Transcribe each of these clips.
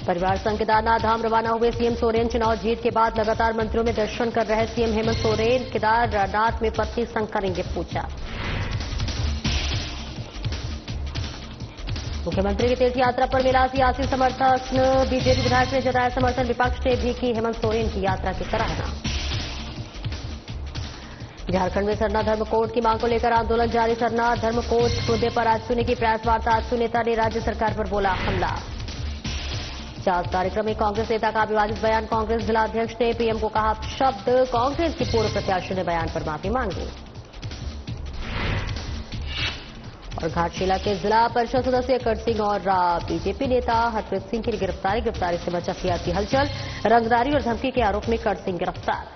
परिवार संग केदारनाथ धाम रवाना हुए सीएम सोरेन। चुनाव जीत के बाद लगातार मंदिरों में दर्शन कर रहे सीएम हेमंत सोरेन। केदारनाथ में पत्नी संग करेंगे पूजा। मुख्यमंत्री की तीर्थ यात्रा पर मिला सियासी समर्थन। बीजेपी विधायक ने जताया समर्थन। विपक्ष ने भी की हेमंत सोरेन की यात्रा की सराहना। झारखंड में सरना धर्म कोड की मांग को लेकर आंदोलन जारी। सरना धर्म कोड मुद्दे पर आजसू ने की प्रेस वार्ता। आजसू नेता ने राज्य सरकार पर बोला हमला। जांच कार्यक्रम में कांग्रेस नेता का विवादित बयान। कांग्रेस जिलाध्यक्ष ने पीएम को कहा शब्द। कांग्रेस की पूर्व प्रत्याशी ने बयान पर माफी मांगी। और घाटशिला के जिला परिषद सदस्य कर सिंह और बीजेपी नेता हरप्रीत सिंह की गिरफ्तारी से मचा सियासी हलचल। रंगदारी और धमकी के आरोप में कर सिंह गिरफ्तार।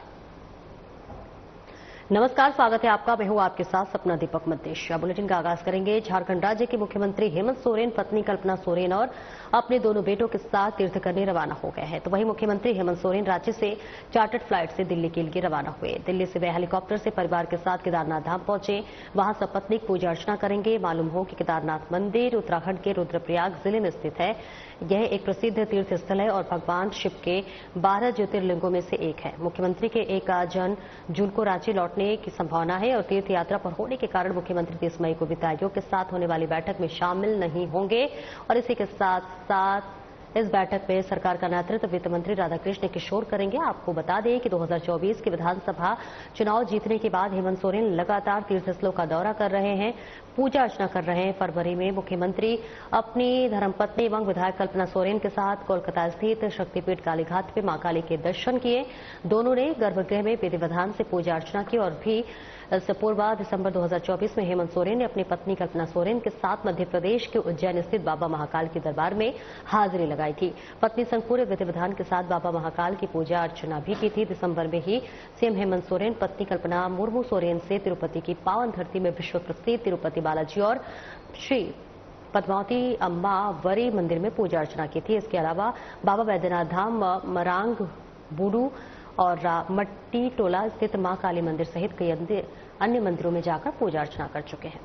नमस्कार, स्वागत है आपका। मैं हूं आपके साथ सपना दीपक मद्देश। बुलेटिन का आगाज करेंगे। झारखंड राज्य के मुख्यमंत्री हेमंत सोरेन पत्नी कल्पना सोरेन और अपने दोनों बेटों के साथ तीर्थ करने रवाना हो गए हैं। तो वहीं मुख्यमंत्री हेमंत सोरेन राज्य से चार्टर्ड फ्लाइट से दिल्ली के लिए रवाना हुए। दिल्ली से वे हेलीकॉप्टर से परिवार के साथ केदारनाथ धाम पहुंचे। वहां सपत्नीक पूजा अर्चना करेंगे। मालूम हो कि केदारनाथ मंदिर उत्तराखंड के रुद्रप्रयाग जिले में स्थित है। यह एक प्रसिद्ध तीर्थ स्थल है और भगवान शिव के 12 ज्योतिर्लिंगों में से एक है। मुख्यमंत्री के 1 जून को रांची लौटने की संभावना है और तीर्थ यात्रा पर होने के कारण मुख्यमंत्री 30 मई को विधायकों के साथ होने वाली बैठक में शामिल नहीं होंगे। और इसी के साथ साथ इस बैठक में सरकार का नेतृत्व वित्त मंत्री राधाकृष्ण किशोर करेंगे। आपको बता दें कि 2024 के विधानसभा चुनाव जीतने के बाद हेमंत सोरेन लगातार तीर्थस्थलों का दौरा कर रहे हैं, पूजा अर्चना कर रहे हैं। फरवरी में मुख्यमंत्री अपनी धर्मपत्नी एवं विधायक कल्पना सोरेन के साथ कोलकाता स्थित शक्तिपीठ कालीघाट पे मां काली के दर्शन किए। दोनों ने गर्भगृह में विधि विधान से पूजा अर्चना की। और भी इससे पूर्व दिसंबर 2024 में हेमंत सोरेन ने अपनी पत्नी कल्पना सोरेन के साथ मध्य प्रदेश के उज्जैन स्थित बाबा महाकाल के दरबार में हाजिरी लगाई थी। पत्नी संग पूरे विधि विधान के साथ बाबा महाकाल की पूजा अर्चना भी की थी। दिसंबर में ही सीएम हेमंत सोरेन पत्नी कल्पना मुर्मू सोरेन से तिरुपति की पावन धरती में विश्व प्रसिद्ध तिरुपति बालाजी और श्री पद्मावती अम्बा वरी मंदिर में पूजा अर्चना की थी। इसके अलावा बाबा बैद्यनाथ धाम, मरांग बूडू और मट्टी टोला स्थित मां काली मंदिर सहित कई अन्य मंदिरों में जाकर पूजा अर्चना कर चुके हैं।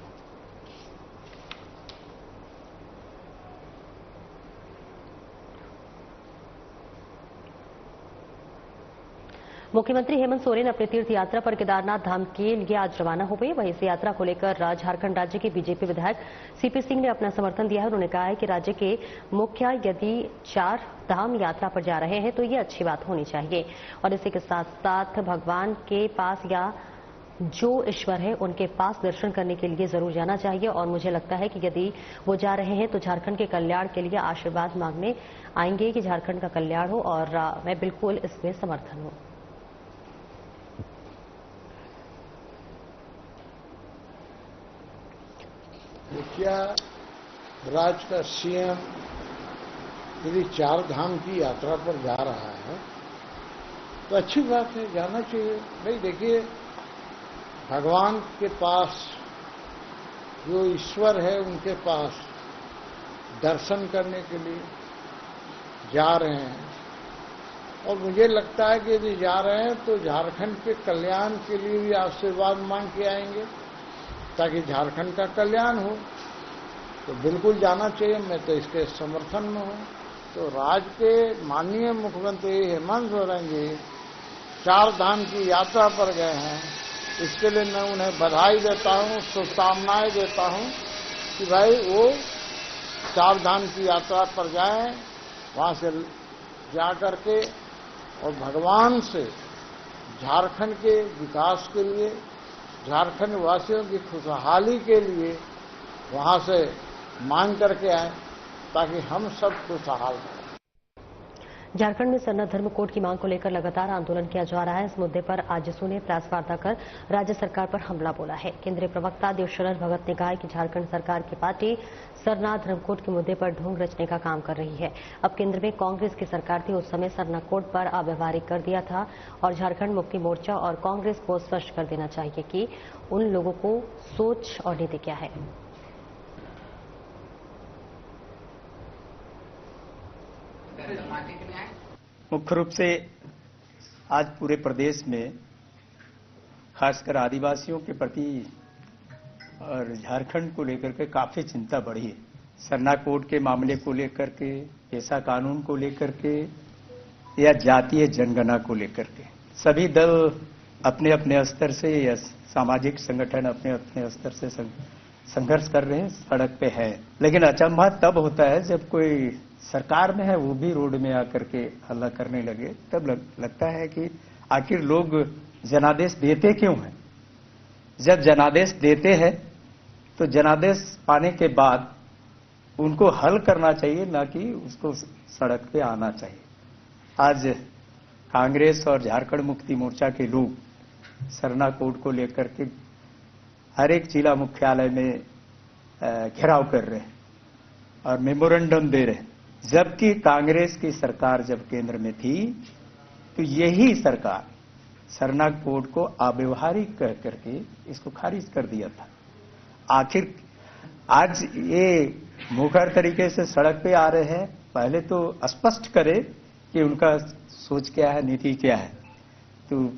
मुख्यमंत्री हेमंत सोरेन अपने तीर्थ यात्रा पर केदारनाथ धाम के लिए आज रवाना हो गए। वहीं इस यात्रा को लेकर झारखंड राज्य के बीजेपी विधायक सीपी सिंह ने अपना समर्थन दिया है। उन्होंने कहा है कि राज्य के मुखिया यदि 4 धाम यात्रा पर जा रहे हैं तो ये अच्छी बात होनी चाहिए। और इसी के साथ साथ भगवान के पास या जो ईश्वर है उनके पास दर्शन करने के लिए जरूर जाना चाहिए। और मुझे लगता है कि यदि वो जा रहे हैं तो झारखंड के कल्याण के लिए आशीर्वाद मांगने आएंगे कि झारखंड का कल्याण हो। और मैं बिल्कुल इसमें समर्थन हूं। मुखिया राज्य का सीएम यदि 4 धाम की यात्रा पर जा रहा है तो अच्छी बात है, जाना चाहिए। भाई देखिए, भगवान के पास जो ईश्वर है उनके पास दर्शन करने के लिए जा रहे हैं। और मुझे लगता है कि यदि जा रहे हैं तो झारखंड के कल्याण के लिए भी आशीर्वाद मांग के आएंगे ताकि झारखंड का कल्याण हो। तो बिल्कुल जाना चाहिए, मैं तो इसके समर्थन में हूं। तो राज्य के माननीय मुख्यमंत्री हेमंत सोरेन जी 4 धाम की यात्रा पर गए हैं। इसके लिए मैं उन्हें बधाई देता हूं, शुभकामनाएं देता हूं कि भाई वो 4 धाम की यात्रा पर जाएं, वहां से जा करके और भगवान से झारखंड के विकास के लिए, झारखंड वासियों की खुशहाली के लिए वहां से मांग करके आए ताकि हम सब खुशहाल रहें। झारखंड में सरना धर्म कोड की मांग को लेकर लगातार आंदोलन किया जा रहा है। इस मुद्दे पर आजसू ने प्रेस वार्ता कर राज्य सरकार पर हमला बोला है। केंद्रीय प्रवक्ता देवशरण भगत ने कहा है कि झारखंड सरकार की पार्टी सरना धर्म कोड के मुद्दे पर ढोंग रचने का काम कर रही है। अब केंद्र में कांग्रेस की सरकार थी, उस समय सरना कोड पर अव्यवहारिक कर दिया था। और झारखंड मुक्ति मोर्चा और कांग्रेस को स्पष्ट कर देना चाहिए कि उन लोगों को सोच और नीति क्या है। मुख्य रूप से आज पूरे प्रदेश में खासकर आदिवासियों के प्रति और झारखंड को लेकर के काफी चिंता बढ़ी है। सरना कोड के मामले को लेकर के, पेशा कानून को लेकर के या जातीय जनगणना को लेकर के सभी दल अपने अपने स्तर से या सामाजिक संगठन अपने अपने स्तर से संघर्ष कर रहे हैं, सड़क पे है। लेकिन अचंभा तब होता है जब कोई सरकार में है वो भी रोड में आकर के हल्ला करने लगे, तब लगता है कि आखिर लोग जनादेश देते क्यों हैं। जब जनादेश देते हैं तो जनादेश पाने के बाद उनको हल करना चाहिए, ना कि उसको सड़क पे आना चाहिए। आज कांग्रेस और झारखंड मुक्ति मोर्चा के लोग सरना कोड को लेकर के हर एक जिला मुख्यालय में घेराव कर रहे हैं और मेमोरेंडम दे रहे हैं। जबकि कांग्रेस की सरकार जब केंद्र में थी तो यही सरकार सरना कोड को अव्यवहारिक कह करके इसको खारिज कर दिया था। आखिर आज ये मुखर तरीके से सड़क पे आ रहे हैं, पहले तो स्पष्ट करे कि उनका सोच क्या है, नीति क्या है। तो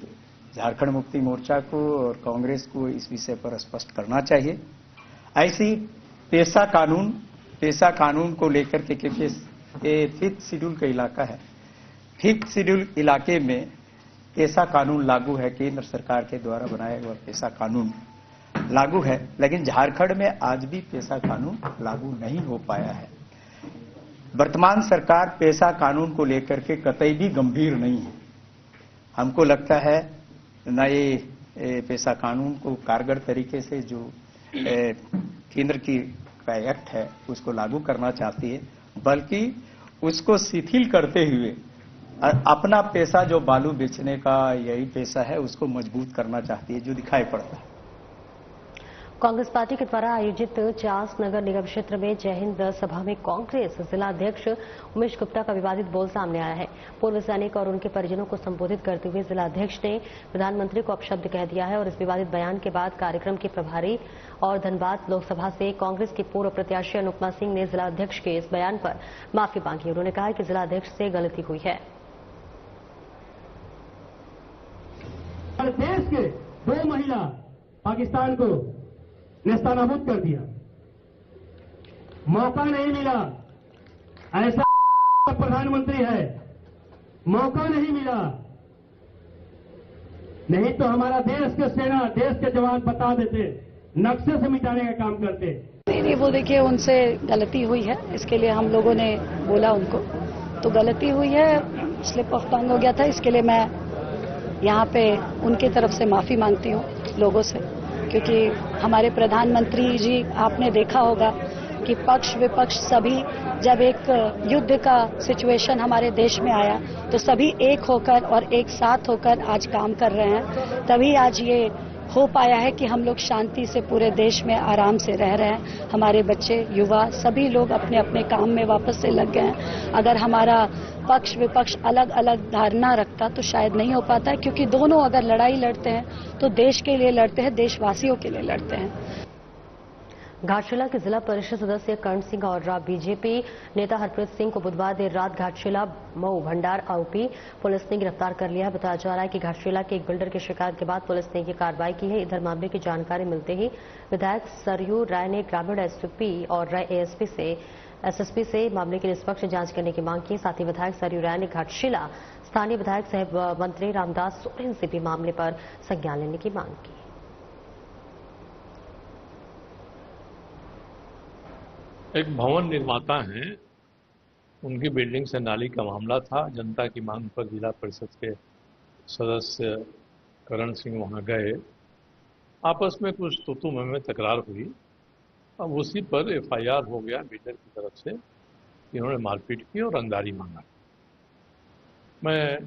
झारखंड मुक्ति मोर्चा को और कांग्रेस को इस विषय पर स्पष्ट करना चाहिए। ऐसी पेशा कानून को लेकर के, क्योंकि ये 5th शेड्यूल का इलाका है, 5th शेड्यूल इलाके में पेशा कानून लागू है, केंद्र सरकार के द्वारा बनाया हुआ पेशा कानून लागू है, लेकिन झारखंड में आज भी पेशा कानून लागू नहीं हो पाया है। वर्तमान सरकार पेशा कानून को लेकर के कतई भी गंभीर नहीं है। हमको लगता है न ये पेशा कानून को कारगर तरीके से जो केंद्र की एक्ट है उसको लागू करना चाहती है, बल्कि उसको शिथिल करते हुए अपना पेशा जो बालू बेचने का यही पेशा है उसको मजबूत करना चाहती है, जो दिखाई पड़ता है। कांग्रेस पार्टी के द्वारा आयोजित चास नगर निगम क्षेत्र में जय हिंद सभा में कांग्रेस जिला अध्यक्ष उमेश गुप्ता का विवादित बोल सामने आया है। पूर्व सैनिक और उनके परिजनों को संबोधित करते हुए जिला अध्यक्ष ने प्रधानमंत्री को अपशब्द कह दिया है और इस विवादित बयान के बाद कार्यक्रम के प्रभारी और धनबाद लोकसभा से कांग्रेस के पूर्व प्रत्याशी अनुपमा सिंह ने जिला अध्यक्ष के इस बयान पर माफी मांगी। उन्होंने कहा कि जिला अध्यक्ष से गलती हुई है। देश के 2 महिला पाकिस्तान को नेस्तनाबूद कर दिया, मौका नहीं मिला। ऐसा प्रधानमंत्री है, मौका नहीं मिला, नहीं तो हमारा देश के सेना, देश के जवान बता देते, नक्शे से मिटाने का काम करते। नहीं, वो देखिए उनसे गलती हुई है, इसके लिए हम लोगों ने बोला उनको, तो गलती हुई है, स्लिप ऑफ टंग हो गया था। इसके लिए मैं यहाँ पे उनकी तरफ से माफी मांगती हूँ लोगों से, क्योंकि हमारे प्रधानमंत्री जी आपने देखा होगा कि पक्ष विपक्ष सभी, जब एक युद्ध का सिचुएशन हमारे देश में आया तो सभी एक होकर और एक साथ होकर आज काम कर रहे हैं, तभी आज ये हो पाया है कि हम लोग शांति से पूरे देश में आराम से रह रहे हैं। हमारे बच्चे, युवा, सभी लोग अपने अपने काम में वापस से लग गए हैं। अगर हमारा पक्ष विपक्ष अलग अलग धारणा रखता तो शायद नहीं हो पाता है, क्योंकि दोनों अगर लड़ाई लड़ते हैं तो देश के लिए लड़ते हैं, देशवासियों के लिए लड़ते हैं। घाटशिला के जिला परिषद सदस्य कर्ण सिंह और बीजेपी नेता हरप्रीत सिंह को बुधवार देर रात घाटशिला मऊ भंडार आरोपी पुलिस ने गिरफ्तार कर लिया है। बताया जा रहा है कि घाटशिला के एक बिल्डर की शिकायत के बाद पुलिस ने ये कार्रवाई की है। इधर मामले की जानकारी मिलते ही विधायक सरयू राय ने ग्रामीण एसपी और एसएसपी से मामले की निष्पक्ष जांच करने की मांग की। साथ ही विधायक सरयू राय ने घाटशिला स्थानीय विधायक सह मंत्री रामदास सोरेन से भी मामले पर संज्ञान लेने की मांग की। एक भवन निर्माता हैं, उनकी बिल्डिंग से नाली का मामला था। जनता की मांग पर जिला परिषद के सदस्य करण सिंह वहां गए। आपस में कुछ तू में तकरार हुई। अब उसी पर एफआईआर हो गया बिल्डर की तरफ से, इन्होंने मारपीट की और रंगदारी मांगा। मैं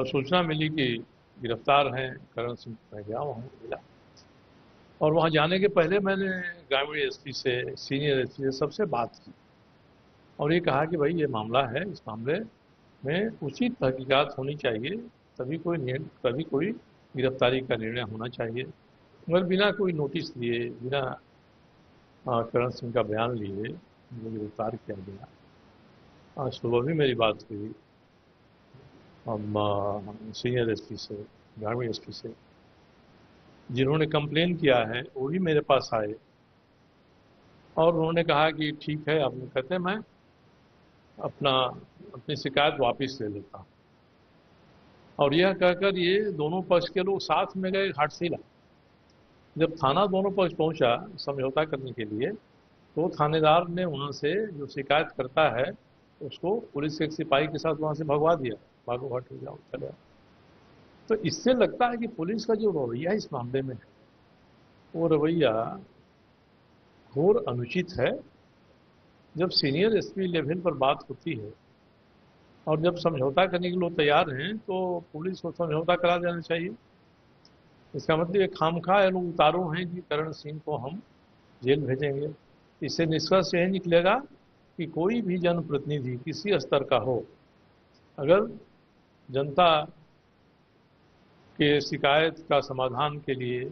सूचना मिली कि गिरफ्तार हैं करण सिंह, मैं गया वहाँ मिला, और वहाँ जाने के पहले मैंने ग्रामीण एसपी से, सीनियर एसपी से सबसे बात की और ये कहा कि भाई ये मामला है, इस मामले में उचित तहकीकात होनी चाहिए, तभी कोई गिरफ्तारी का निर्णय होना चाहिए। मगर बिना कोई नोटिस लिए, बिना करण सिंह का बयान लिए मुझे गिरफ्तार किया गया। आज सुबह भी मेरी बात हुई सीनियर एसपी से, ग्रामीण एसपी से, जिन्होंने कंप्लेन किया है वो भी मेरे पास आए और उन्होंने कहा कि ठीक है, आप कहते हैं मैं अपनी शिकायत वापस ले लेता हूँ। और यह कहकर ये दोनों पक्ष के लोग साथ में गए घाटशिला। जब थाना दोनों पक्ष पहुंचा समझौता करने के लिए, तो थानेदार ने वहां से जो शिकायत करता है उसको पुलिस के एक सिपाही के साथ वहां से भगवा दिया, भागो हट जाओ चले। तो इससे लगता है कि पुलिस का जो रवैया इस मामले में है, वो रवैया घोर अनुचित है। जब सीनियर एसपी लेवल पर बात होती है और जब समझौता करने के लोग तैयार हैं, तो पुलिस को समझौता करा देना चाहिए। इसका मतलब ये खामखा है लोग उतारू हैं कि करण सिंह को हम जेल भेजेंगे। इससे निष्कर्ष यह निकलेगा कि कोई भी जनप्रतिनिधि किसी स्तर का हो, अगर जनता के शिकायत का समाधान के लिए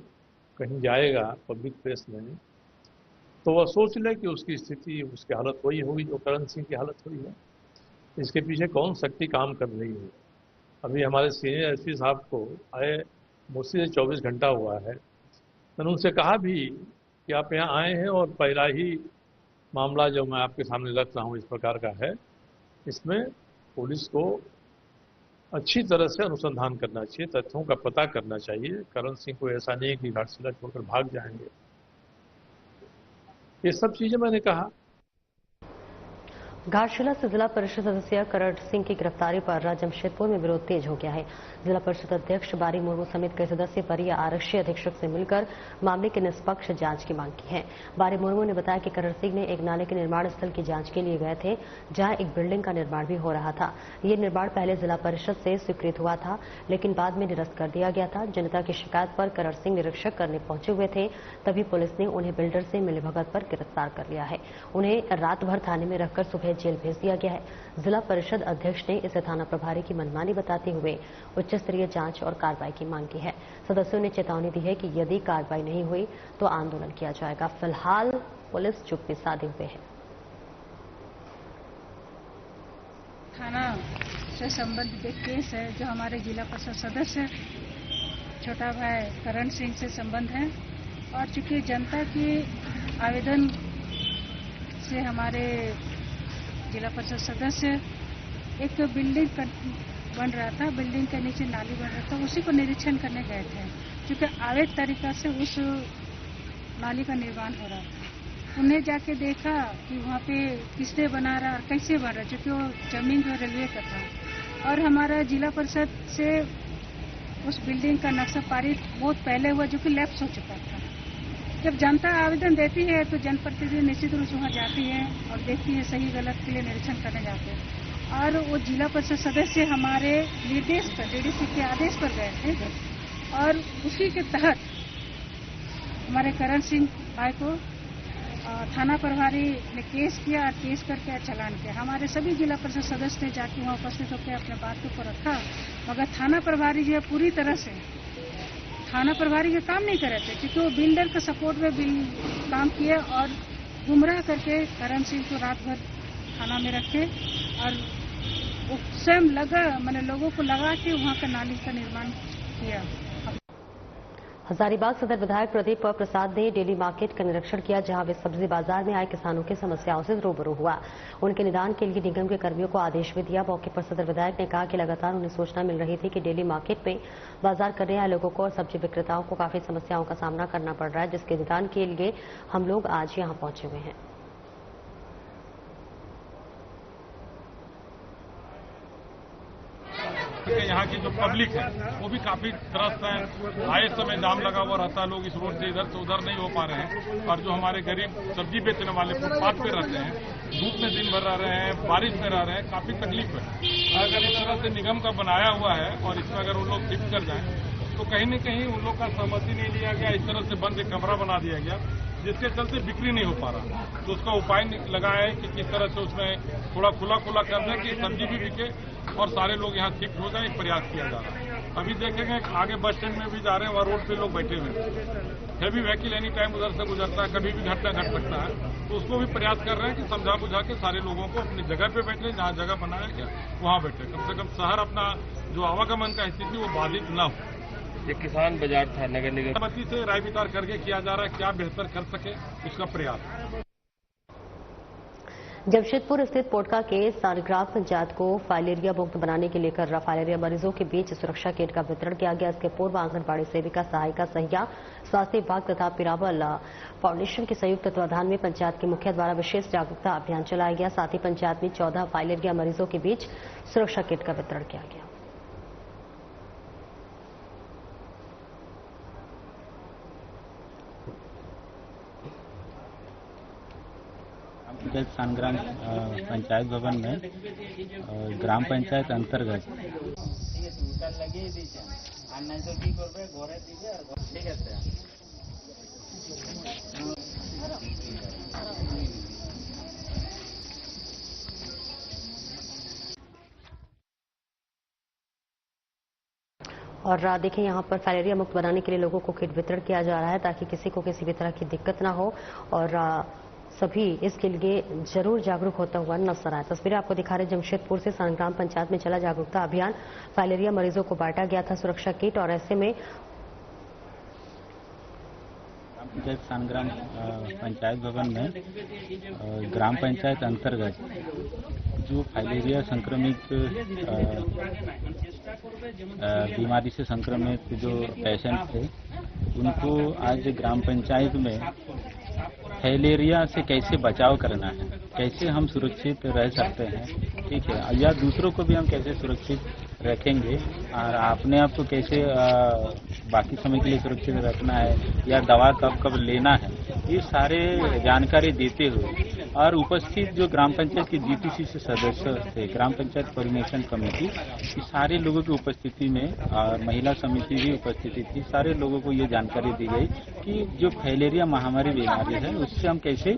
कहीं जाएगा पब्लिक प्लेस में, तो वह सोच ले कि उसकी स्थिति, उसकी हालत वही होगी जो करण सिंह की हालत हुई है। इसके पीछे कौन शक्ति काम कर रही है। अभी हमारे सीनियर एसपी साहब को आए मुझसे 24 घंटा हुआ है। मैंने उनसे कहा भी कि आप यहाँ आए हैं और पहला ही मामला जो मैं आपके सामने रख रहा हूँ इस प्रकार का है, इसमें पुलिस को अच्छी तरह से अनुसंधान करना चाहिए, तथ्यों का पता करना चाहिए। करण सिंह को ऐसा नहीं है कि घाटशिला छोड़कर भाग जाएंगे। ये सब चीजें मैंने कहा। घाटशिला से जिला परिषद सदस्य करण सिंह की गिरफ्तारी पर जमशेदपुर में विरोध तेज हो गया है। जिला परिषद अध्यक्ष बारी मुर्मू समेत कई सदस्य वरीय आरक्षी अधीक्षक से मिलकर मामले की निष्पक्ष जांच की मांग की है। बारी मुर्मू ने बताया कि करण सिंह ने एक नाले के निर्माण स्थल की जांच के लिए गए थे, जहां एक बिल्डिंग का निर्माण भी हो रहा था। ये निर्माण पहले जिला परिषद से स्वीकृत हुआ था, लेकिन बाद में निरस्त कर दिया गया था। जनता की शिकायत पर करण सिंह निरीक्षक करने पहुंचे हुए थे, तभी पुलिस ने उन्हें बिल्डर से मिलीभगत पर गिरफ्तार कर लिया है। उन्हें रात भर थाने में रखकर सुबह जेल भेज दिया गया है। जिला परिषद अध्यक्ष ने इसे थाना प्रभारी की मनमानी बताते हुए उच्च स्तरीय जांच और कार्रवाई की मांग की है। सदस्यों ने चेतावनी दी है कि यदि कार्रवाई नहीं हुई तो आंदोलन किया जाएगा। फिलहाल पुलिस चुप्पी साधे हुए है। थाना से संबंधित एक केस है जो हमारे जिला परिषद सदस्य छोटा भाई करण सिंह से संबंध है, और चूंकि जनता की आवेदन से हमारे जिला परिषद सदस्य एक बिल्डिंग बन रहा था, बिल्डिंग के नीचे नाली बन रहा था, उसी को निरीक्षण करने गए थे। क्योंकि अवैध तरीका से उस नाली का निर्माण हो रहा था। उन्हें जाके देखा कि वहाँ पे किसने बना रहा और कैसे बन रहा, क्योंकि वो जमीन जो रेलवे का था। और हमारा जिला परिषद से उस बिल्डिंग का नक्शा पारित बहुत पहले हुआ, जो कि लैप्स हो चुका था। जब जनता आवेदन देती है तो जनप्रतिनिधि निश्चित रूप से वहाँ जाती है और देखती है सही गलत के लिए निरीक्षण करने जाते हैं। और वो जिला परिषद सदस्य हमारे निर्देश पर, डीडीसी के आदेश पर गए थे, और उसी के तहत हमारे करण सिंह भाई को थाना प्रभारी ने केस किया और केस करके चालान किया। हमारे सभी जिला परिषद सदस्य ने जाके वहाँ उपस्थित होकर अपने बात के ऊपर रखा, मगर थाना प्रभारी जो है पूरी तरह से थाना प्रभारी के काम नहीं कर रहे थे, क्योंकि वो बिल्डर के सपोर्ट में काम किए और गुमराह करके करण सिंह को रात भर थाना में रखे, और वो स्वयं मैंने लोगों को लगा के वहाँ का नाली का निर्माण किया। हजारीबाग सदर विधायक प्रदीप प्रसाद ने डेली मार्केट का निरीक्षण किया, जहां वे सब्जी बाजार में आए किसानों की समस्याओं से रूबरू हुआ। उनके निदान के लिए निगम के कर्मियों को आदेश भी दिया। मौके पर सदर विधायक ने कहा कि लगातार उन्हें सूचना मिल रही थी कि डेली मार्केट में बाजार करने आए लोगों को और सब्जी विक्रेताओं को काफी समस्याओं का सामना करना पड़ रहा है, जिसके निदान के लिए हम लोग आज यहां पहुंचे हुए हैं। यहाँ की जो पब्लिक है वो भी काफी त्रस्त है। आए समय जाम लगा हुआ रहता है, लोग इस रोड से इधर से उधर नहीं हो पा रहे हैं। और जो हमारे गरीब सब्जी बेचने वाले फुटपाथ पे रहते हैं, धूप में दिन भर रह रहे हैं, बारिश में रह रहे हैं, काफी तकलीफ है। अगर इस तरह से निगम का बनाया हुआ है और इसमें अगर उन लोग शिफ्ट कर जाएं तो कहीं न कहीं उन लोग का सहमति नहीं लिया गया, इस तरह से बंद एक कमरा बना दिया गया, जिसके चलते बिक्री नहीं हो पा रहा। तो उसका उपाय लगाया है कि किस तरह से उसमें थोड़ा खुला कर दें कि सब्जी भी बिके और सारे लोग यहाँ शिफ्ट हो जाए, एक प्रयास किया जा रहा है। अभी देखेंगे आगे बस स्टैंड में भी जा रहे हैं, वहाँ रोड पे लोग बैठे हुए हैं। हैवी व्हीकल एनी टाइम उधर से गुजरता है, कभी भी घटना घट सकता है। तो उसको भी प्रयास कर रहे हैं कि समझा बुझा के सारे लोगों को अपनी जगह पे बैठे, जहाँ जगह बनाया गया वहाँ बैठे। कम से कम शहर अपना जो आवागमन का स्थिति वो बाधित न हो। ये किसान बाजार था, नगर निगम से राय विचार करके किया जा रहा है, क्या बेहतर कर सके उसका प्रयास। जमशेदपुर स्थित पोटका के सानग्राम पंचायत को फाइलेरिया मुक्त बनाने के लेकर फाइलेरिया मरीजों के बीच सुरक्षा किट का वितरण किया गया। इसके पूर्व आंगनबाड़ी सेविका, सहायिका, सहिया, स्वास्थ्य विभाग तथा पिरामल फाउंडेशन के संयुक्त तत्वाधान में पंचायत के मुखिया द्वारा विशेष जागरूकता अभियान चलाया गया। साथ ही पंचायत में 14 फाइलेरिया मरीजों के बीच सुरक्षा किट का वितरण किया गया। सानग्राम पंचायत भवन में ग्राम पंचायत अंतर्गत और देखिए यहाँ पर फाइलेरिया मुक्त बनाने के लिए लोगों को किट वितरण किया जा रहा है ताकि किसी को किसी भी तरह की दिक्कत ना हो और सभी इसके लिए जरूर जागरूक होता हुआ नजर आए। तस्वीरें आपको दिखा रहे जमशेदपुर से सानग्राम पंचायत में चला जागरूकता अभियान। फाइलेरिया मरीजों को बांटा गया था सुरक्षा किट और ऐसे में सानग्राम पंचायत भवन में ग्राम पंचायत अंतर्गत जो फाइलेरिया संक्रमित बीमारी से संक्रमित जो पेशेंट थे उनको आज ग्राम पंचायत में फाइलेरिया से कैसे बचाव करना है, कैसे हम सुरक्षित रह सकते हैं, ठीक है, या दूसरों को भी हम कैसे सुरक्षित रखेंगे और अपने आप को कैसे बाकी समय के लिए सुरक्षित रखना है या दवा कब कब लेना है, ये सारे जानकारी देते हुए और उपस्थित जो ग्राम पंचायत के जीपीसी से सदस्य थे, ग्राम पंचायत कोऑर्डिनेशन कमेटी, सारे लोगों की उपस्थिति में और महिला समिति भी उपस्थिति थी। सारे लोगों को ये जानकारी दी गई कि जो फाइलेरिया महामारी बीमारी है उससे हम कैसे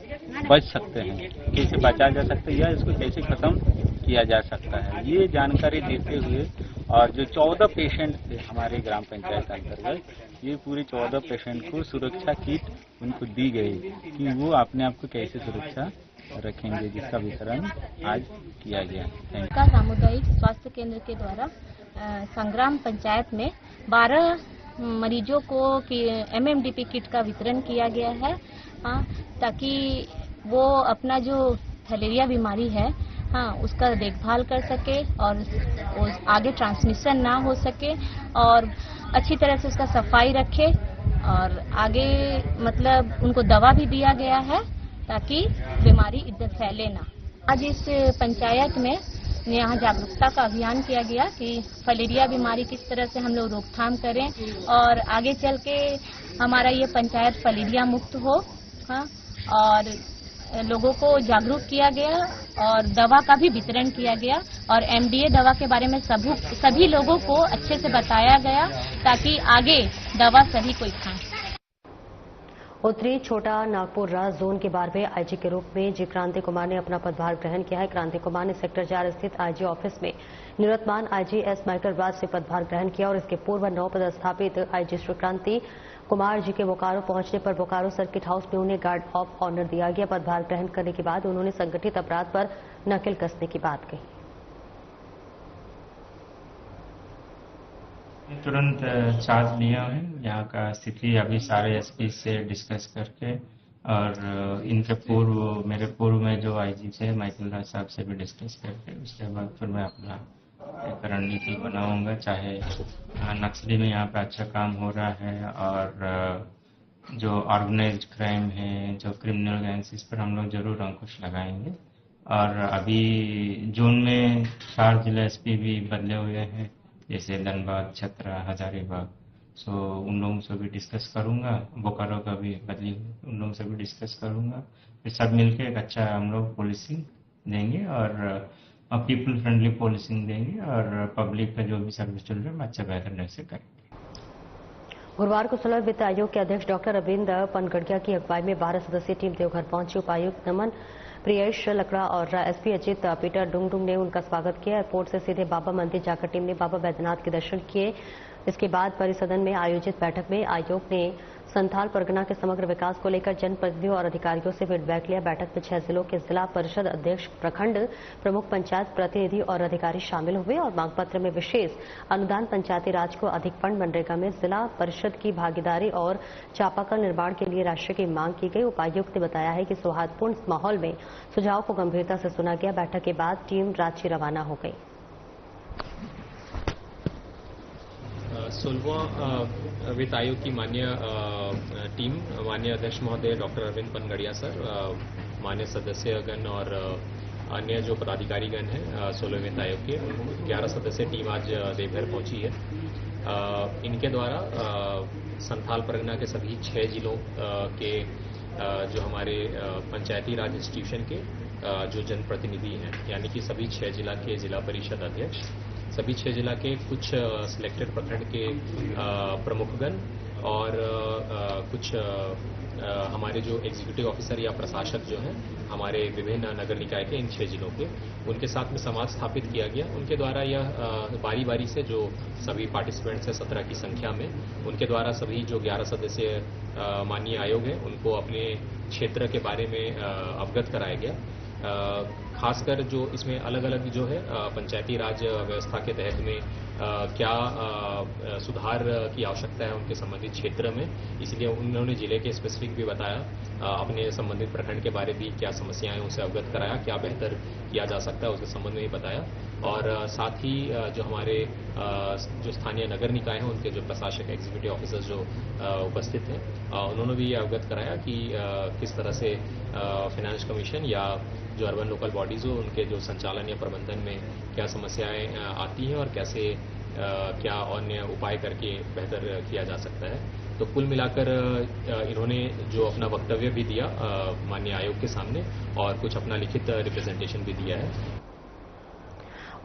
बच सकते हैं, कैसे बचा जा सकता है या इसको कैसे खत्म किया जा सकता है, ये जानकारी देते हुए और जो 14 पेशेंट थे हमारे ग्राम पंचायत अंतर्गत, ये पूरे 14 पेशेंट को सुरक्षा किट उनको दी गई कि वो अपने आप को कैसे सुरक्षा रखेंगे, जिसका वितरण आज किया गया। का सामुदायिक स्वास्थ्य केंद्र के द्वारा संग्राम पंचायत में 12 मरीजों को MMDP किट का वितरण किया गया है, ताकि वो अपना जो फाइलेरिया बीमारी है उसका देखभाल कर सके और आगे ट्रांसमिशन ना हो सके और अच्छी तरह से उसका सफाई रखे और आगे मतलब उनको दवा भी दिया गया है ताकि बीमारी इधर फैले ना। आज इस पंचायत में यहाँ जागरूकता का अभियान किया गया कि फाइलेरिया बीमारी किस तरह से हम लोग रोकथाम करें और आगे चल के हमारा ये पंचायत फाइलेरिया मुक्त हो, और लोगों को जागरूक किया गया और दवा का भी वितरण किया गया और MDA दवा के बारे में सभी लोगों को अच्छे से बताया गया ताकि आगे दवा सभी कोई खाएं। उत्तरी छोटा नागपुर जोन के 12वें IG के रूप में जी क्रांति कुमार ने अपना पदभार ग्रहण किया है। क्रांति कुमार ने सेक्टर 4 स्थित IG ऑफिस में निवर्तमान IG S माइकल राज से पदभार ग्रहण किया और इसके पूर्व 9 पदस्थापित IG श्री क्रांति कुमार जी के बोकारो पहुंचने पर बोकारो सर्किट हाउस में उन्हें गार्ड ऑफ ऑनर दिया गया। पदभार ग्रहण करने के बाद उन्होंने संगठित अपराध पर नकेल कसने की बात कही। तुरंत चार्ज लिया है, यहाँ का स्थिति अभी सारे SP से डिस्कस करके और इनके पूर्व मेरे पूर्व में जो IG थे माइकल राज साहब से भी डिस्कस करके उसके बाद फिर मैं अपना एक रणनीति बनाऊंगा। चाहे नक्सली में यहाँ पे अच्छा काम हो रहा है और जो ऑर्गेनाइज्ड क्राइम है, जो क्रिमिनल गैंग्स, इस पर हम लोग जरूर अंकुश लगाएंगे। और अभी जून में 4 जिला SP भी बदले हुए हैं, जैसे धनबाद, छतरा, हजारीबाग, सो उन लोगों से भी डिस्कस करूंगा। बोकारो का भी बदली हुई, उन लोगों से भी डिस्कस करूंगा। फिर सब मिलके एक अच्छा हम लोग पॉलिसिंग देंगे और पीपल फ्रेंडली पॉलिसिंग देंगे और पब्लिक का जो भी सर्विस चल रहा है अच्छा बेहतर ढंग से करेंगे। गुरुवार को 16वें वित्त आयोग के अध्यक्ष डॉक्टर अरविंद पनगड़िया की अगुवाई में 12 सदस्यीय टीम देवघर पहुंची। उपायुक्त नमन प्रियेश लकड़ा और SP अजित पीटर डुंगडुंग ने उनका स्वागत किया। एयरपोर्ट से सीधे बाबा मंदिर जाकर टीम ने बाबा बैद्यनाथ के दर्शन किए। इसके बाद परिसदन में आयोजित बैठक में आयोग ने संथाल परगना के समग्र विकास को लेकर जनप्रतिनिधियों और अधिकारियों से फीडबैक लिया। बैठक में 6 जिलों के जिला परिषद अध्यक्ष, प्रखंड प्रमुख, पंचायत प्रतिनिधि और अधिकारी शामिल हुए और मांग पत्र में विशेष अनुदान, पंचायती राज को अधिक फंड, मनरेगा में जिला परिषद की भागीदारी और चापाकल निर्माण के लिए राशि की मांग की गई। उपायुक्त ने बताया है कि सौहार्दपूर्ण माहौल में सुझाव को गंभीरता से सुना गया। बैठक के बाद टीम रांची रवाना हो गई। 16वां वित्त आयोग की माननीय टीम, माननीय अध्यक्ष महोदय डॉक्टर अरविंद पनगड़िया सर, माननीय सदस्यगण और अन्य जो पदाधिकारीगण हैं 16वें वित्त आयोग के 11 सदस्यीय टीम आज देवघर पहुंची है। इनके द्वारा संथाल परगना के सभी 6 जिलों के जो हमारे पंचायती राज इंस्टीट्यूशन के जो जनप्रतिनिधि हैं, यानी कि सभी 6 जिला के जिला परिषद अध्यक्ष, सभी 6 जिला के कुछ सिलेक्टेड प्रखंड के प्रमुखगण और कुछ हमारे जो एग्जीक्यूटिव ऑफिसर या प्रशासक जो हैं हमारे विभिन्न नगर निकाय के इन 6 जिलों के, उनके साथ में संवाद स्थापित किया गया। उनके द्वारा यह बारी बारी से जो सभी पार्टिसिपेंट्स हैं 17 की संख्या में, उनके द्वारा सभी जो 11 सदस्यीय माननीय आयोग है उनको अपने क्षेत्र के बारे में अवगत कराया गया। खासकर जो इसमें अलग अलग जो है पंचायती राज व्यवस्था के तहत में क्या सुधार की आवश्यकता है उनके संबंधित क्षेत्र में, इसलिए उन्होंने जिले के स्पेसिफिक भी बताया, अपने संबंधित प्रखंड के बारे भी क्या समस्याएं उनसे अवगत कराया, क्या बेहतर किया जा सकता है उसके संबंध में भी बताया। और साथ ही जो हमारे जो स्थानीय नगर निकाय हैं उनके जो प्रशासक एग्जीक्यूटिव ऑफिसर्स जो उपस्थित हैं उन्होंने भी ये अवगत कराया कि किस तरह से फाइनेंस कमीशन या जो अर्बन लोकल बॉडीज हो उनके जो संचालन या प्रबंधन में क्या समस्याएं आती हैं और कैसे क्या अन्य उपाय करके बेहतर किया जा सकता है। तो कुल मिलाकर इन्होंने जो अपना वक्तव्य भी दिया माननीय आयोग के सामने और कुछ अपना लिखित रिप्रेजेंटेशन भी दिया है।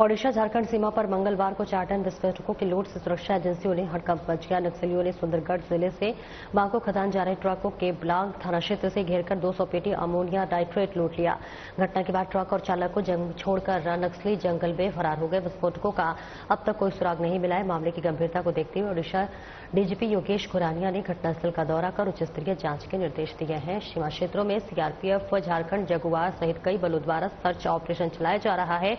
ओडिशा झारखंड सीमा पर मंगलवार को 4 टन विस्फोटकों की लूट से सुरक्षा एजेंसियों ने हड़कंप मच गया। नक्सलियों ने सुंदरगढ़ जिले से बांको खदान जा रहे ट्रक को केबलांग थाना क्षेत्र से घेरकर 200 पेटी अमोनिया नाइट्रेट लूट लिया। घटना के बाद ट्रक और चालक को छोड़कर नक्सली जंगल में फरार हो गए। विस्फोटकों का अब तक कोई सुराग नहीं मिला है। मामले की गंभीरता को देखते हुए ओडिशा डीजीपी योगेश खुरानिया ने घटनास्थल का दौरा कर उच्च स्तरीय जांच के निर्देश दिए हैं। सीमा क्षेत्रों में सीआरपीएफ, झारखंड जगुआर सहित कई बलों द्वारा सर्च ऑपरेशन चलाया जा रहा है।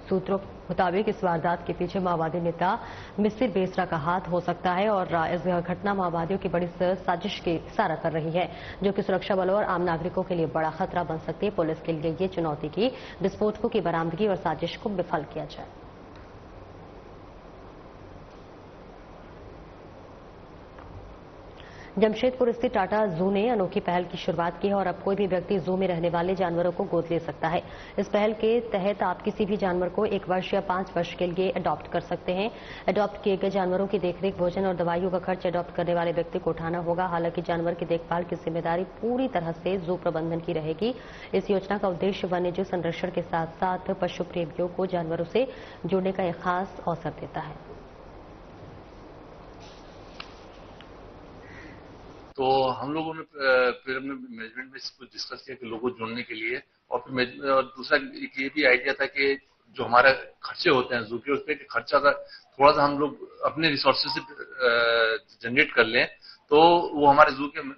सूत्रों के मुताबिक इस वारदात के पीछे माओवादी नेता मिसिर बेसरा का हाथ हो सकता है और इस घटना माओवादियों की बड़ी साजिश की इशारा कर रही है, जो कि सुरक्षा बलों और आम नागरिकों के लिए बड़ा खतरा बन सकती है। पुलिस के लिए ये चुनौती की विस्फोटकों की बरामदगी और साजिश को विफल किया जाए। जमशेदपुर स्थित टाटा जू ने अनोखी पहल की शुरुआत की है और अब कोई भी व्यक्ति जू में रहने वाले जानवरों को गोद ले सकता है। इस पहल के तहत आप किसी भी जानवर को 1 वर्ष या 5 वर्ष के लिए अडॉप्ट कर सकते हैं। अडॉप्ट किए गए जानवरों की देखरेख, भोजन और दवाइयों का खर्च अडॉप्ट करने वाले व्यक्ति को उठाना होगा। हालांकि जानवर की देखभाल की जिम्मेदारी पूरी तरह से जू प्रबंधन की रहेगी। इस योजना का उद्देश्य वन्यजीव संरक्षण के साथ साथ पशु प्रेमियों को जानवरों से जुड़ने का एक खास अवसर देता है। तो हम लोगों ने फिर अपने मैनेजमेंट में इसको डिस्कस किया कि लोगों को जोड़ने के लिए, और फिर और दूसरा एक ये भी आइडिया था कि जो हमारे खर्चे होते हैं जू के, उस पर खर्चा अगर थोड़ा सा हम लोग अपने रिसोर्सेज से जनरेट कर लें तो वो हमारे जू के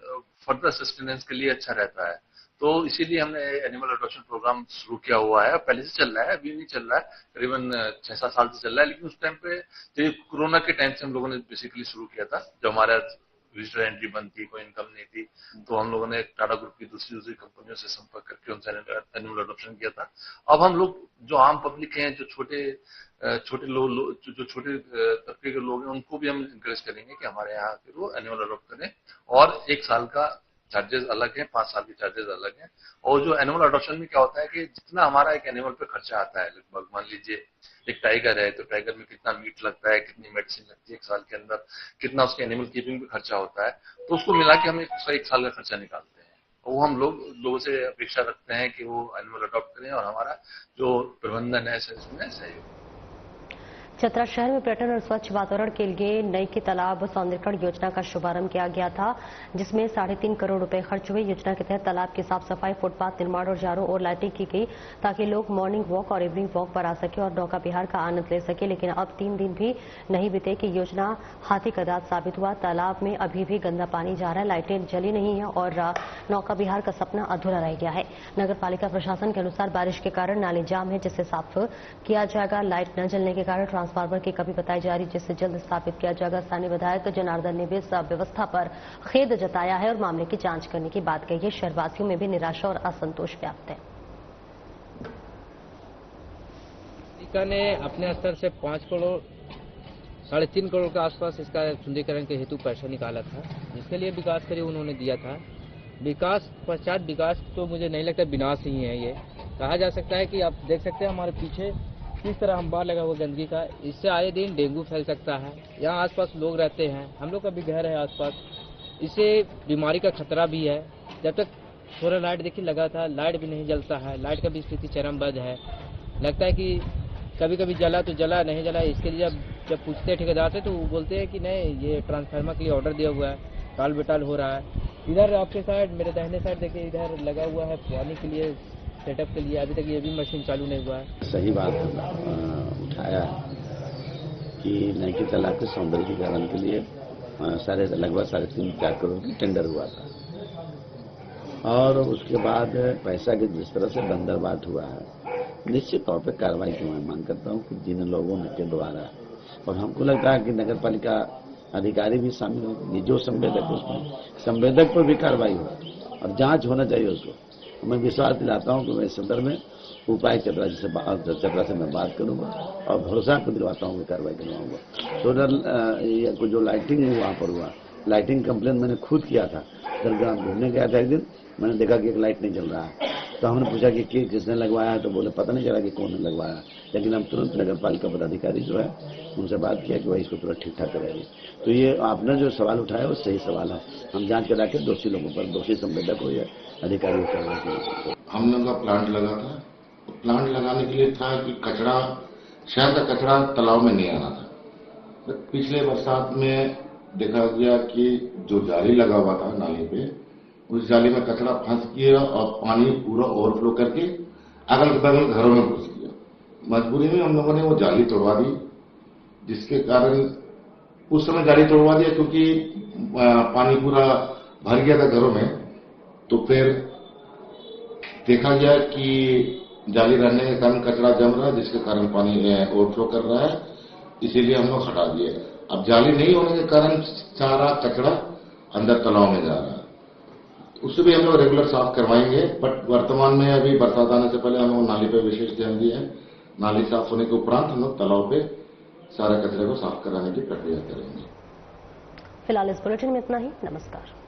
फर्दर सस्टेनेंस के लिए अच्छा रहता है। तो इसीलिए हमने एनिमल अडॉप्शन प्रोग्राम शुरू किया हुआ है। पहले से चल रहा है, अभी नहीं चल रहा है, करीबन 6-7 साल से चल रहा है, लेकिन उस टाइम पे जो कोरोना के टाइम से हम लोगों ने बेसिकली शुरू किया था, जब हमारा विजिटर एंट्री बंद थी, कोई इनकम नहीं थी, तो हम लोगों ने टाटा ग्रुप की दूसरी कंपनियों से संपर्क करके उनसे एनिमल अडॉप्शन किया था। अब हम लोग जो आम पब्लिक हैं, जो छोटे लोग, जो छोटे तबके के लोग हैं, उनको भी हम इंकरेज करेंगे कि हमारे यहाँ के वो एनिमल अडॉप्ट करें। और 1 साल का चार्जेस अलग है, 5 साल के चार्जेस अलग हैं। और जो एनिमल अडॉप्शन में क्या होता है कि जितना हमारा एक एनिमल पे खर्चा आता है, लगभग मान लीजिए एक टाइगर है तो टाइगर में कितना मीट लगता है, कितनी मेडिसिन लगती है 1 साल के अंदर, कितना उसके एनिमल कीपिंग पे खर्चा होता है, तो उसको मिला के हम 1 साल का खर्चा निकालते हैं। वो हम लोगों से अपेक्षा रखते हैं कि वो एनिमल अडॉप्ट करें और हमारा जो प्रबंधन है इसमें सहयोग। चतरा शहर में पर्यटन और स्वच्छ वातावरण के लिए नई की तालाब सौंदर्यीकरण योजना का शुभारंभ किया गया था, जिसमें 3.5 करोड़ रुपए खर्च हुए। योजना के तहत तालाब की साफ सफाई, फुटपाथ निर्माण और चारों ओर लाइटिंग की गई ताकि लोग मॉर्निंग वॉक और इवनिंग वॉक पर आ सके और नौका विहार का आनंद ले सके। लेकिन अब 3 दिन भी नहीं बीते कि योजना हाथी का दांत साबित हुआ। तालाब में अभी भी गंदा पानी जा रहा है, लाइटें जली नहीं है और नौका विहार का सपना अधूरा रह गया है। नगर पालिका प्रशासन के अनुसार बारिश के कारण नाले जाम है, जिसे साफ किया जाएगा। लाइट न जलने के कारण ट्रांसफार्मर की कमी बताई जा रही, जिसे जल्द स्थापित किया जाएगा। स्थानीय विधायक जनार्दन ने भी इस व्यवस्था पर खेद जताया है और मामले की जांच करने की बात कही है। शहरवासियों में भी निराशा और असंतोष व्याप्त है। पालिका ने अपने स्तर से 5 करोड़ 3.5 करोड़ के आसपास इसका सुंदरीकरण के हेतु पैसा निकाला था, जिसके लिए विकास के लिए उन्होंने दिया था। विकास पश्चात विकास तो मुझे नहीं लगता विनाश ही है। ये कहा जा सकता है कि आप देख सकते हैं हमारे पीछे किस तरह अंबार लगा हुआ गंदगी का। इससे आए दिन डेंगू फैल सकता है। यहाँ आसपास लोग रहते हैं, हम लोग का भी घर है आसपास, इससे बीमारी का खतरा भी है। जब तक थोड़ा लाइट देखिए लगा था, लाइट भी नहीं जलता है, लाइट का भी स्थिति चरमबद्ध है। लगता है कि कभी कभी जला तो जला, नहीं जला। इसके लिए जब पूछते हैं ठेकेदार से तो वो बोलते हैं कि नहीं, ये ट्रांसफार्मर के लिए ऑर्डर दिया हुआ है, टाल बेटाल हो रहा है। इधर आपके साइड, मेरे दाहिने साइड देखिए, इधर लगा हुआ है पानी के लिए, सेटअप के लिए। अभी तक ये भी मशीन चालू नहीं हुआ है। सही बात उठाया कि नई की तालाब के सौंदर्यीकरण के लिए लगभग 3.5-4 करोड़ की टेंडर हुआ था और उसके बाद पैसा की जिस तरह से बंदरबाट हुआ है, निश्चित तौर पर कार्रवाई की मैं मांग करता हूं कि जिन लोगों के द्वारा, और हमको लगता है कि नगर पालिका अधिकारी भी शामिल होंगे, जो संवेदक उसमें संवेदक पर भी कार्रवाई हो और जांच होना चाहिए उसको। मैं विश्वास दिलाता हूं कि मैं इस संदर्भ में उपायुक्त चतरा से मैं बात करूंगा और भरोसा आपको दिलवाता हूं कि कार्रवाई करवाऊंगा। सोलर जो लाइटिंग वहां पर हुआ, लाइटिंग कंप्लेन मैंने खुद किया था। दरगाह घूमने गया था एक दिन, मैंने देखा कि एक लाइट नहीं जल रहा है, तो हमने पूछा कि किसने लगवाया है, तो बोले पता नहीं चला कि कौन ने लगवाया। लेकिन हम तुरंत नगर पालिका पदाधिकारी जो है उनसे बात किया कि वही इसको तुरंत ठीक ठाक करेंगे। तो ये आपने जो सवाल उठाया वो सही सवाल है। हम जांच करा के दोषी लोगों पर, दोषी संवेदक हो या अधिकारी हो करने के लिए हम लोग का प्लांट लगा था। प्लांट लगाने के लिए था कि कचरा, शहर का कचरा तालाब में नहीं आना था। पिछले बरसात में देखा गया कि जो जाली लगा हुआ था नाली पे, उस जाली में कचरा फंस गया और पानी पूरा ओवरफ्लो करके अगल बगल घरों में घुस गया। मजबूरी में हम लोगों ने वो जाली तोड़वा दी, जिसके कारण उस समय जाली तोड़वा दिया क्योंकि पानी पूरा भर गया था घरों में। तो फिर देखा गया कि जाली रहने के कारण कचरा जम रहा है, जिसके कारण पानी ओवरफ्लो कर रहा है, इसीलिए हम लोग हटा दिए। अब जाली नहीं होने के कारण सारा कचरा अंदर तालाब में जा रहा है। उससे भी हम लोग रेगुलर साफ करवाएंगे, बट वर्तमान में अभी बरसात आने से पहले हम लोग नाली पे विशेष ध्यान दिए हैं। नाली साफ होने के उपरांत हम लोग तालाब पे सारे कचरे को साफ कराने की प्रक्रिया करेंगे। फिलहाल इस बुलेटिन में इतना ही। नमस्कार।